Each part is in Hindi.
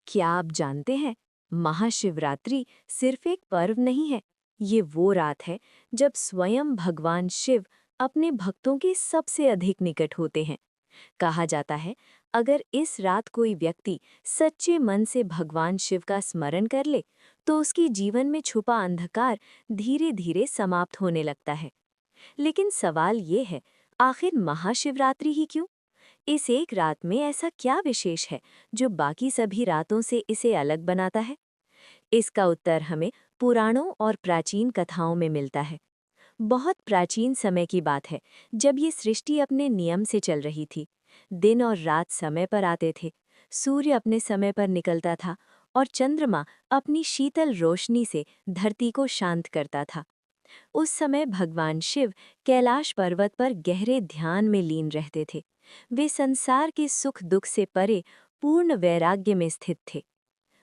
क्या आप जानते हैं, महाशिवरात्रि सिर्फ एक पर्व नहीं है। ये वो रात है जब स्वयं भगवान शिव अपने भक्तों के सबसे अधिक निकट होते हैं। कहा जाता है, अगर इस रात कोई व्यक्ति सच्चे मन से भगवान शिव का स्मरण कर ले, तो उसके जीवन में छुपा अंधकार धीरे धीरे समाप्त होने लगता है। लेकिन सवाल ये है, आखिर महाशिवरात्रि ही क्यों? इस एक रात में ऐसा क्या विशेष है जो बाकी सभी रातों से इसे अलग बनाता है? इसका उत्तर हमें पुराणों और प्राचीन कथाओं में मिलता है। बहुत प्राचीन समय की बात है, जब ये सृष्टि अपने नियम से चल रही थी। दिन और रात समय पर आते थे, सूर्य अपने समय पर निकलता था और चंद्रमा अपनी शीतल रोशनी से धरती को शांत करता था। उस समय भगवान शिव कैलाश पर्वत पर गहरे ध्यान में लीन रहते थे। वे संसार के सुख दुख से परे पूर्ण वैराग्य में स्थित थे।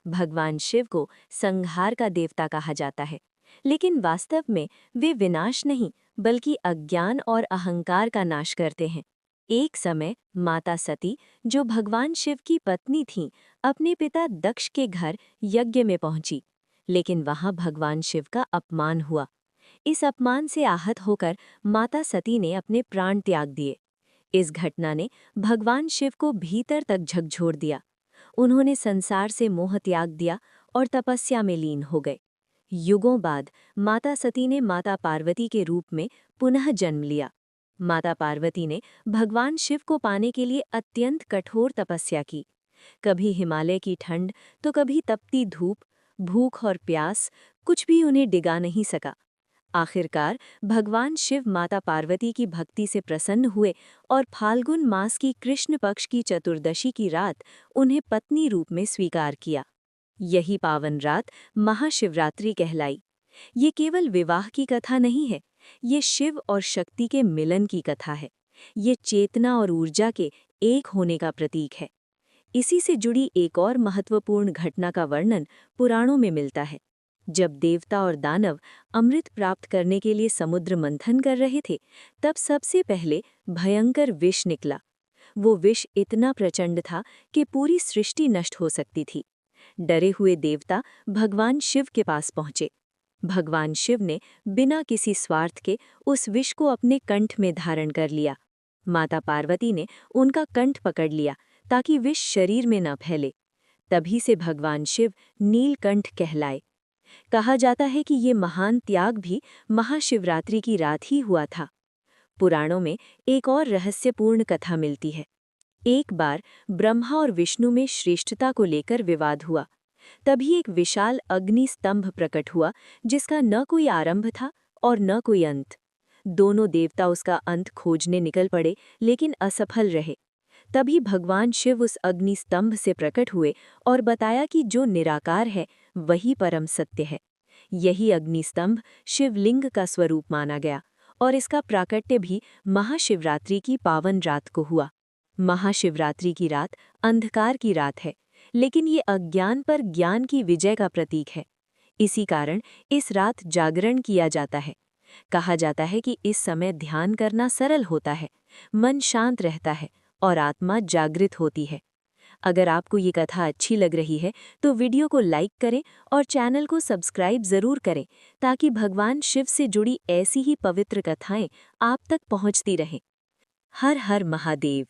भगवान शिव को संहार का देवता कहा जाता है, लेकिन वास्तव में वे विनाश नहीं, बल्कि अज्ञान और अहंकार का नाश करते हैं। एक समय माता सती, जो भगवान शिव की पत्नी थीं, अपने पिता दक्ष के घर यज्ञ में पहुंची, लेकिन वहां भगवान शिव का अपमान हुआ। इस अपमान से आहत होकर माता सती ने अपने प्राण त्याग दिए। इस घटना ने भगवान शिव को भीतर तक झकझोर दिया। उन्होंने संसार से मोह त्याग दिया और तपस्या में लीन हो गए। युगों बाद माता सती ने माता पार्वती के रूप में पुनः जन्म लिया। माता पार्वती ने भगवान शिव को पाने के लिए अत्यंत कठोर तपस्या की। कभी हिमालय की ठंड, तो कभी तपती धूप, भूख और प्यास, कुछ भी उन्हें डिगा नहीं सका। आखिरकार भगवान शिव माता पार्वती की भक्ति से प्रसन्न हुए और फाल्गुन मास की कृष्ण पक्ष की चतुर्दशी की रात उन्हें पत्नी रूप में स्वीकार किया। यही पावन रात महाशिवरात्रि कहलाई। ये केवल विवाह की कथा नहीं है, ये शिव और शक्ति के मिलन की कथा है। ये चेतना और ऊर्जा के एक होने का प्रतीक है। इसी से जुड़ी एक और महत्वपूर्ण घटना का वर्णन पुराणों में मिलता है। जब देवता और दानव अमृत प्राप्त करने के लिए समुद्र मंथन कर रहे थे, तब सबसे पहले भयंकर विष निकला। वो विष इतना प्रचंड था कि पूरी सृष्टि नष्ट हो सकती थी। डरे हुए देवता भगवान शिव के पास पहुंचे। भगवान शिव ने बिना किसी स्वार्थ के उस विष को अपने कंठ में धारण कर लिया। माता पार्वती ने उनका कंठ पकड़ लिया ताकि विष शरीर में न फैले। तभी से भगवान शिव नीलकंठ कहलाए। कहा जाता है कि ये महान त्याग भी महाशिवरात्रि की रात ही हुआ था। पुराणों में एक और रहस्यपूर्ण कथा मिलती है। एक बार ब्रह्मा और विष्णु में श्रेष्ठता को लेकर विवाद हुआ। तभी एक विशाल अग्नि स्तंभ प्रकट हुआ, जिसका न कोई आरंभ था और न कोई अंत। दोनों देवता उसका अंत खोजने निकल पड़े, लेकिन असफल रहे। तभी भगवान शिव उस अग्नि स्तंभ से प्रकट हुए और बताया कि जो निराकार है वही परम सत्य है। यही अग्नि स्तंभ शिवलिंग का स्वरूप माना गया और इसका प्राकट्य भी महाशिवरात्रि की पावन रात को हुआ। महाशिवरात्रि की रात अंधकार की रात है, लेकिन ये अज्ञान पर ज्ञान की विजय का प्रतीक है। इसी कारण इस रात जागरण किया जाता है। कहा जाता है कि इस समय ध्यान करना सरल होता है, मन शांत रहता है और आत्मा जागृत होती है। अगर आपको ये कथा अच्छी लग रही है तो वीडियो को लाइक करें और चैनल को सब्सक्राइब ज़रूर करें, ताकि भगवान शिव से जुड़ी ऐसी ही पवित्र कथाएं आप तक पहुंचती रहें। हर हर महादेव।